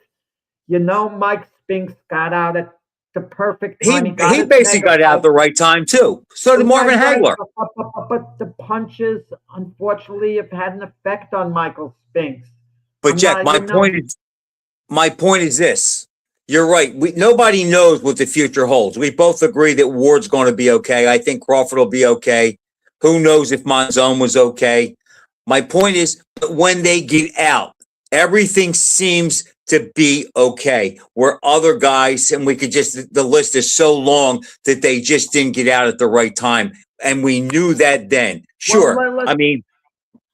Mike Spinks got out at the perfect time. He basically got out at the right time, too. So did Marvin Hagler. But the punches, unfortunately, have had an effect on Michael Spinks. But, Jack, my point is this. You're right. Nobody knows what the future holds. We both agree that Ward's going to be okay. I think Crawford will be okay. Who knows if Monzon was okay? My point is, when they get out, everything seems to be okay. Where other guys, and the list is so long that they just didn't get out at the right time. And we knew that then. Sure.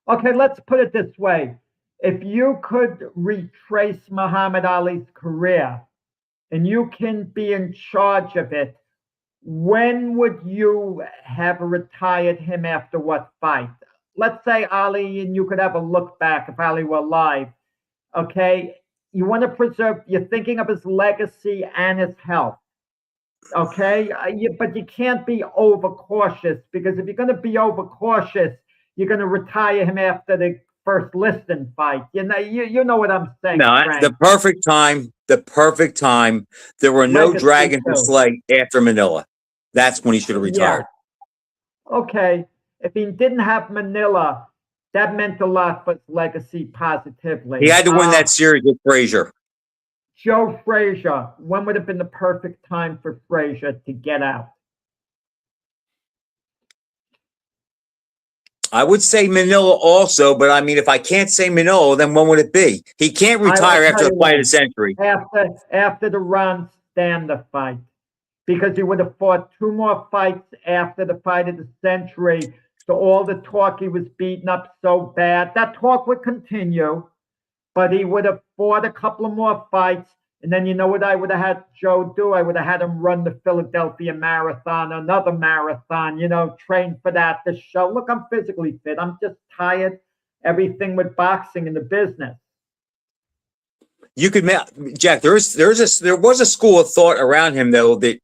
Okay, let's put it this way. If you could retrace Muhammad Ali's career, and you can be in charge of it, when would you have retired him after what fight? Let's say Ali, and you could have a look back if Ali were alive. Okay, you want to preserve, you're thinking of his legacy and his health. Okay, but you can't be overcautious, because if you're going to be overcautious, you're going to retire him after the first Liston fight. You know what I'm saying. No, Frank. the perfect time. There were no dragons to slay after Manila. That's when he should have retired. Yeah. Okay. If he didn't have Manila, that meant a lot for his legacy positively. He had to win that series with Frazier. Joe Frazier. When would have been the perfect time for Frazier to get out? I would say Manila also, but I mean, if I can't say Manila, then when would it be? He can't retire I'll after tell the you fight of when. the century. After the Ron Stander fight, because he would have fought 2 more fights after the fight of the century. So all the talk he was beaten up so bad, that talk would continue, but he would have fought a couple of more fights. And then you know what I would have had Joe do? I would have had him run the Philadelphia Marathon, another marathon, train for that to show, look, I'm physically fit. I'm just tired. Everything with boxing in the business. You could, Jack. There was a school of thought around him though that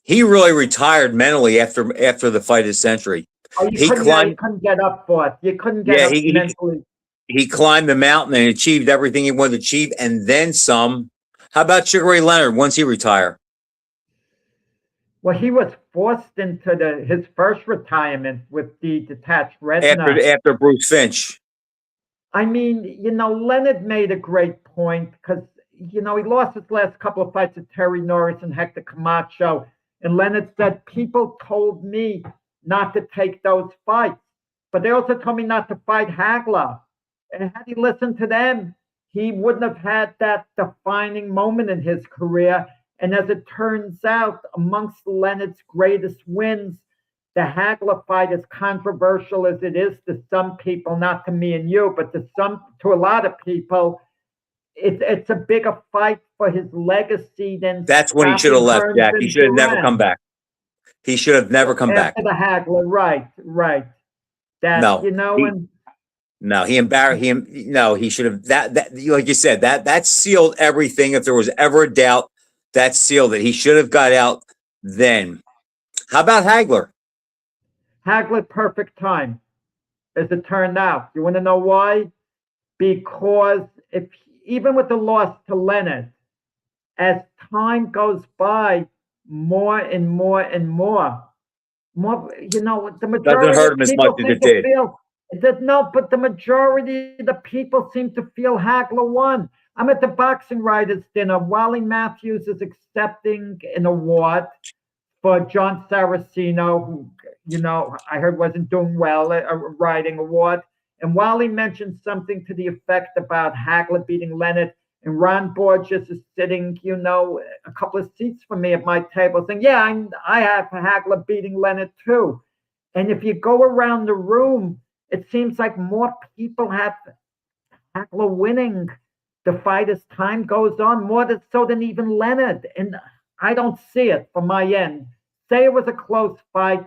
he really retired mentally after the fight of the century. Oh, He you climbed, couldn't get up for it. You couldn't get yeah, up mentally. he climbed the mountain and achieved everything he wanted to achieve, and then some. How about Sugar Ray Leonard? Once he retire, Well, he was forced into his first retirement with the detached retina. after Bruce Finch. I mean, Leonard made a great point because, he lost his last couple of fights to Terry Norris and Hector Camacho. And Leonard said, people told me not to take those fights, but they also told me not to fight Hagler. And had he listened to them, he wouldn't have had that defining moment in his career. And as it turns out, amongst Leonard's greatest wins, the Hagler fight, as controversial as it is to some people, not to me and you, but to a lot of people, it's a bigger fight for his legacy than That's when he should have left, Hearns Jack. He and should have never Duran. come back. He should have never come back. After the Hagler, right. That, No, and no, he embarrassed him. No, he should have that like you said, that sealed everything. If there was ever a doubt, that sealed it. He should have got out then. How about Hagler? Hagler, perfect time, as it turned out. You want to know why? Because even with the loss to Leonard, as time goes by, more and more and more, the majority Doesn't hurt him of as people much as seem it to did. feel that no, but the majority of the people seem to feel Hagler won. I'm at the Boxing Writers Dinner. Wally Matthews is accepting an award for John Saraceno, who, I heard wasn't doing well, a writing award. And Wally mentioned something to the effect about Hagler beating Leonard. And Ron Borges is sitting, a couple of seats from me at my table saying, yeah, I have Hagler beating Leonard too. And if you go around the room, it seems like more people have Hagler winning the fight as time goes on, more so than even Leonard. And I don't see it from my end. Say it was a close fight.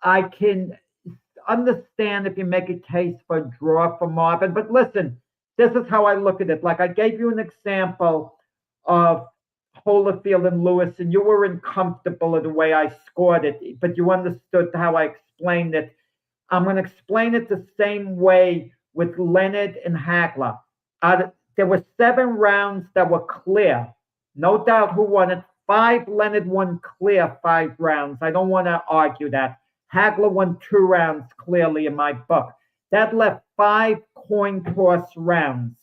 I can understand if you make a case for a draw for Marvin. But listen, this is how I look at it. Like I gave you an example of Holyfield and Lewis, and you were uncomfortable with the way I scored it, but you understood how I explained it. I'm going to explain it the same way with Leonard and Hagler. There were 7 rounds that were clear. No doubt who won it. 5, Leonard won clear 5 rounds. I don't want to argue that. Hagler won 2 rounds clearly in my book. That left 5 coin toss rounds.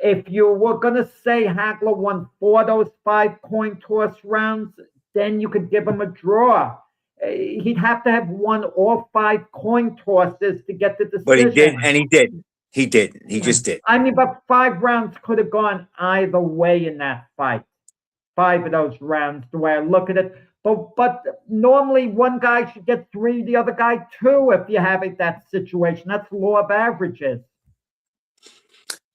If you were going to say Hagler won 4 of those 5 coin toss rounds, then you could give him a draw. He'd have to have won all 5 coin tosses to get the decision. But he did, and he did. He did. He just did. I mean, but 5 rounds could have gone either way in that fight. 5 of those rounds, the way I look at it. But normally one guy should get 3, the other guy 2 if you have that situation. That's law of averages.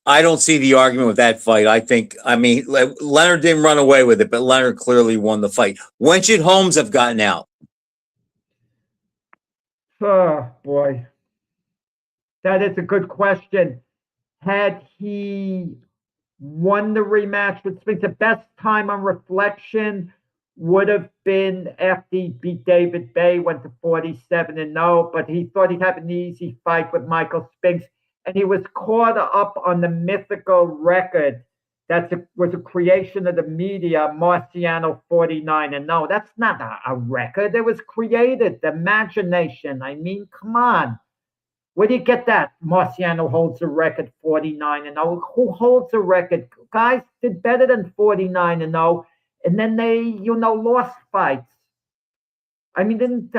I don't see the argument with that fight. I mean, Leonard didn't run away with it, but Leonard clearly won the fight. When should Holmes have gotten out? Oh, boy. That is a good question. Had he won the rematch with Spinks, the best time on reflection would have been after he beat David Bay, went to 47-0, but he thought he'd have an easy fight with Michael Spinks, and he was caught up on the mythical record that was a creation of the media, Marciano 49-0. That's not a record. It was created, the imagination. I mean, come on. Where do you get that? Marciano holds the record 49-0. Who holds the record? Guys did better than 49-0, and then they, lost fights. I mean,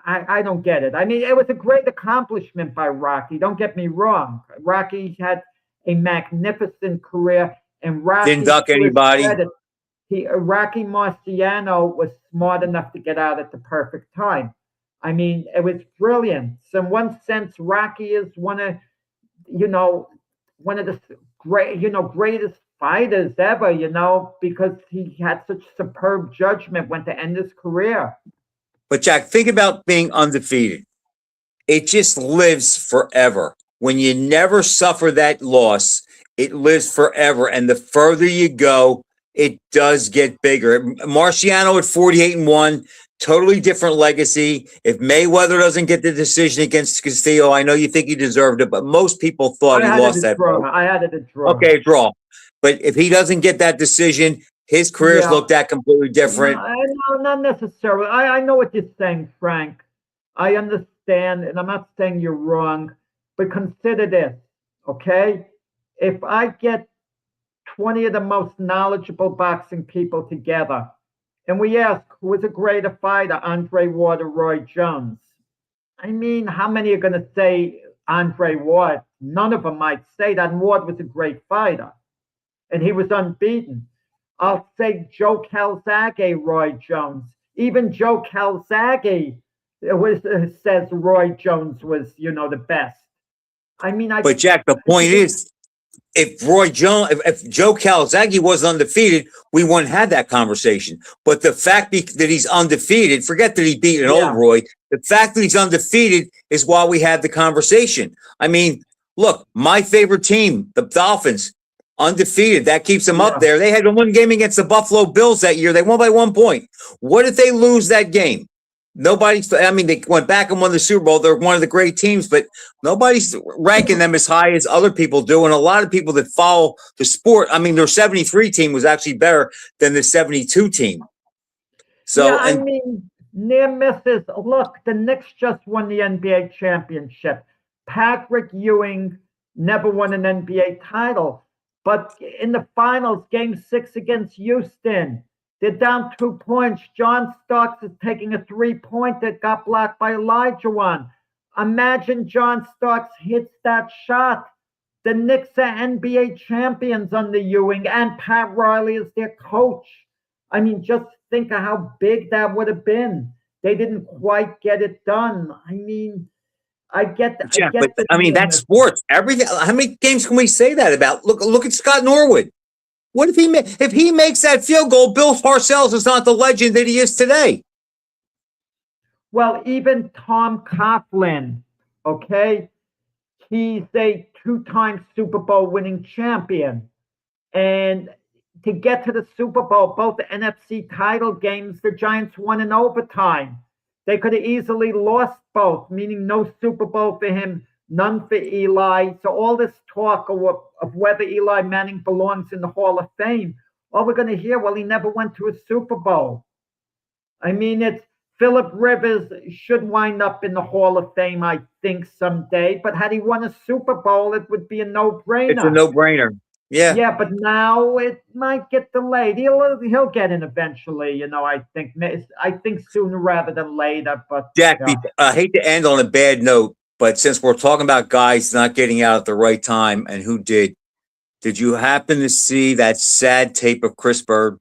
I don't get it. I mean, it was a great accomplishment by Rocky. Don't get me wrong. Rocky had a magnificent career, and Didn't Rocky, duck to his anybody. credit, Rocky Marciano was smart enough to get out at the perfect time. I mean, it was brilliant. So in one sense, Rocky is you know, one of the greatest fighters ever, because he had such superb judgment when to end his career. But Jack, think about being undefeated. It just lives forever. When you never suffer that loss, it lives forever. And the further you go, it does get bigger. Marciano at 48-1, totally different legacy. If Mayweather doesn't get the decision against Castillo, I know you think he deserved it, but most people thought he lost that fight. I had it a draw. Okay, draw. But if he doesn't get that decision, his career's looked at completely different. No, not necessarily. I know what you're saying, Frank. I understand, and I'm not saying you're wrong, but consider this, okay? If I get 20 of the most knowledgeable boxing people together, and we ask who is a greater fighter, Andre Ward or Roy Jones? I mean, how many are going to say Andre Ward? None of them might say that. And Ward was a great fighter, and he was unbeaten. I'll say Joe Calzaghe, Roy Jones. Even Joe Calzaghe says Roy Jones was, the best. I mean, but Jack, the point is, if Joe Calzaghe was undefeated, we wouldn't have that conversation. But the fact that he's undefeated, forget that he beat an old Roy. The fact that he's undefeated is why we had the conversation. I mean, look, my favorite team, the Dolphins, undefeated. That keeps them up there. They had one game against the Buffalo Bills that year. They won by 1 point. What if they lose that game? They went back and won the Super Bowl. They're one of the great teams, but nobody's ranking them as high as other people do. And a lot of people that follow the sport, their 73 team was actually better than the 72 team. So, near misses. Look, the Knicks just won the NBA championship. Patrick Ewing never won an NBA title, but in the finals, game 6 against Houston, they're down 2 points. John Starks is taking a 3-point that got blocked by Olajuwon. Imagine John Starks hits that shot. The Knicks are NBA champions under Ewing, and Pat Riley is their coach. Just think of how big that would have been. They didn't quite get it done. I get that's sports. Everything. How many games can we say that about? Look at Scott Norwood. What if he makes that field goal? Bill Parcells is not the legend that he is today. Well, even Tom Coughlin, okay, he's a 2-time Super Bowl winning champion, and to get to the Super Bowl, both the NFC title games, the Giants won in overtime. They could have easily lost both, meaning no Super Bowl for him, none for Eli. So all this talk of whether Eli Manning belongs in the Hall of Fame, all we're going to hear, well, he never went to a Super Bowl. It's Phillip Rivers should wind up in the Hall of Fame, I think, someday. But had he won a Super Bowl, it would be a no-brainer. It's a no-brainer. Yeah. Yeah, but now it might get delayed. He'll get in eventually, I think sooner rather than later. But Jack, I hate to end on a bad note, but since we're talking about guys not getting out at the right time and who did you happen to see that sad tape of Chris Bird?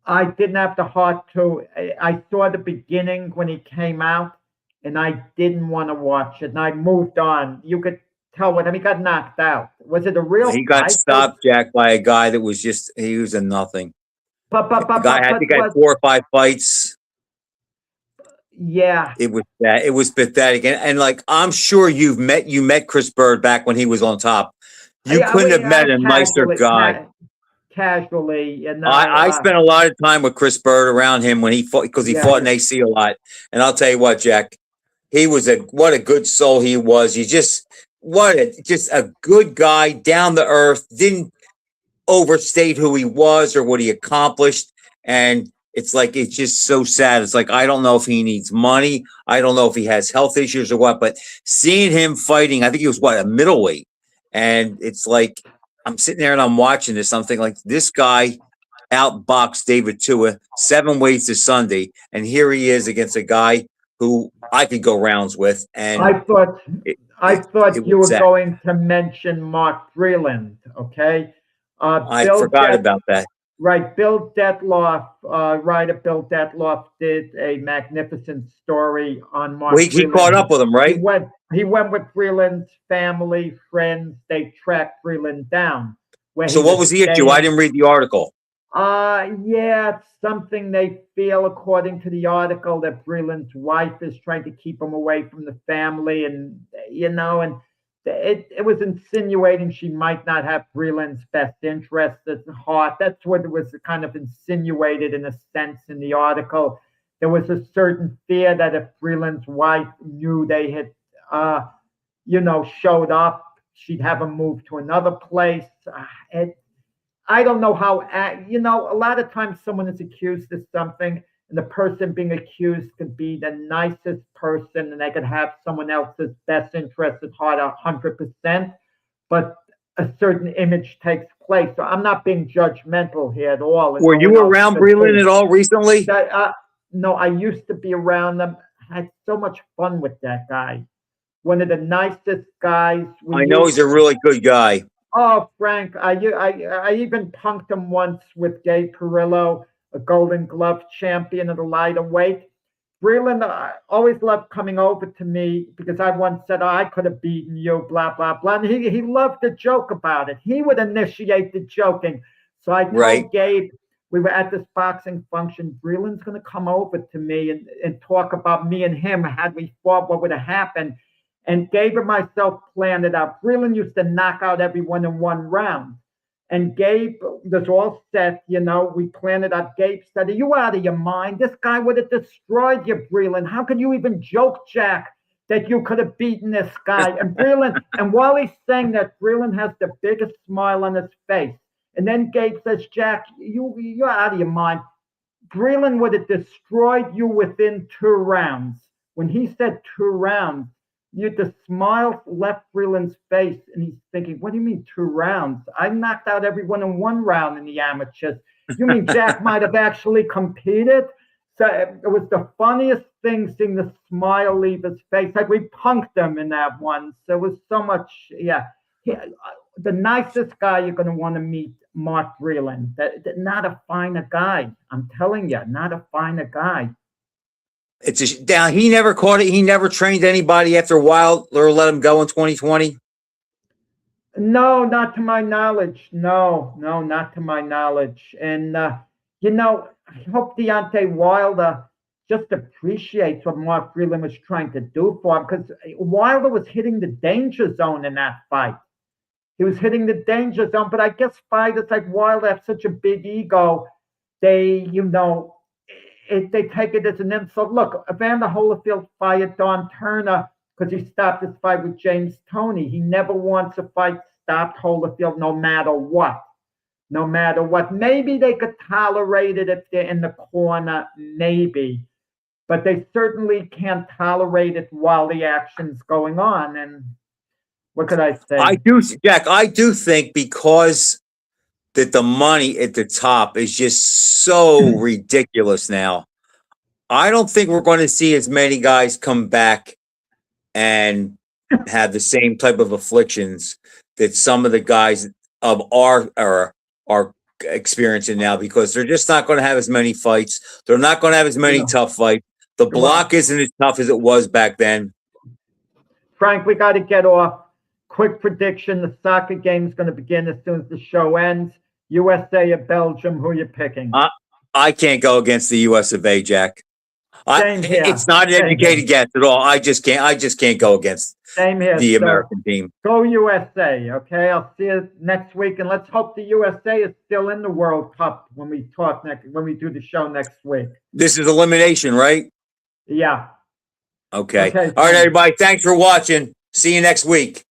I didn't have the heart to. I saw the beginning when he came out, and I didn't want to watch it, and I moved on. You could tell he got knocked out. Was it a real He got stopped, Jack, by a guy that was he was a nothing. But the guy had 4 or 5 fights. Yeah. It was pathetic. And I'm sure you met Chris Bird back when he was on top. You couldn't have met a nicer guy. Casually. I spent a lot of time with Chris Bird around him when he fought, because he fought in AC a lot. And I'll tell you what, Jack, he was what a good soul he was. He just a good guy, down to earth, didn't overstate who he was or what he accomplished. And it's just so sad. It's I don't know if he needs money. I don't know if he has health issues or what, but seeing him fighting, I think he was a middleweight. And it's I'm sitting there and I'm watching this. I'm thinking this guy outboxed David Tua 7 ways to Sunday, and here he is against a guy who I could go rounds with. And I thought it, I it, thought it you was were that. going to mention Mark Freeland. Okay, I forgot about that. Right, Bill Detloff, writer Bill Detloff did a magnificent story on Mark Well, he Freeland. caught up with him, right? He went with Freeland's family, friends. They tracked Freeland down. Where So what was the issue? I didn't read the article. Yeah, it's something they feel, according to the article, that Breland's wife is trying to keep him away from the family, and and it was insinuating she might not have Breland's best interest at heart. That's what it was kind of insinuated in a sense in the article. There was a certain fear that if Breland's wife knew they had, showed up, she'd have him move to another place. I don't know how, a lot of times someone is accused of something, and the person being accused could be the nicest person, and they could have someone else's best interest at heart 100%, but a certain image takes place. So I'm not being judgmental here at all. Were you around Breland at all recently? No, I used to be around them. I had so much fun with that guy. One of the nicest guys. I know he's a really good guy. Oh, Frank, I even punked him once with Gabe Perillo, a Golden Glove champion of the lighter weight. Breland always loved coming over to me because I once said, I could have beaten you, blah, blah, blah. And he loved to joke about it. He would initiate the joking. So I told Gabe, we were at this boxing function, Breland's going to come over to me and talk about me and him. Had we fought, what would have happened? And Gabe and myself planned it out. Breland used to knock out everyone in one round. And Gabe was all set, we planned it out. Gabe said, are you out of your mind? This guy would have destroyed you, Breland. How can you even joke, Jack, that you could have beaten this guy? And Breland, and while he's saying that, Breland has the biggest smile on his face. And then Gabe says, Jack, you're out of your mind. Breland would have destroyed you within 2 rounds. When he said 2 rounds, the smile left Breland's face, and he's thinking, what do you mean 2 rounds? I knocked out everyone in 1 round in the amateurs. You mean Jack might have actually competed? So it was the funniest thing, seeing the smile leave his face. Like we punked him in that one. So it was so much, the nicest guy you're going to want to meet, Mark Breland. Not a finer guy. I'm telling you, not a finer guy. He never caught it. He never trained anybody after Wilder let him go in 2020. No, not to my knowledge. No, not to my knowledge. And I hope Deontay Wilder just appreciates what Mark Breland was trying to do for him, because Wilder was hitting the danger zone in that fight. He was hitting the danger zone, but I guess fighters like Wilder have such a big ego. They take it as an insult. Look, Evander Holyfield fired Don Turner because he stopped his fight with James Toney. He never wants a fight stopped Holyfield no matter what. No matter what. Maybe they could tolerate it if they're in the corner, maybe. But they certainly can't tolerate it while the action's going on. And what could I say? Jack, I do think because that the money at the top is just so ridiculous now. I don't think we're going to see as many guys come back and have the same type of afflictions that some of the guys of our era are experiencing now, because they're just not going to have as many fights. They're not going to have as many tough fights. The block isn't as tough as it was back then. Frank, we got to get off. Quick prediction, the soccer game is going to begin as soon as the show ends. USA or Belgium, who are you picking? I can't go against the US of A, Jack. It's not an educated guess at all. I just can't go against the American team. Go USA, okay? I'll see you next week, and let's hope the USA is still in the World Cup when we do the show next week. This is elimination, right? Yeah. Okay. All right, everybody. Thanks for watching. See you next week.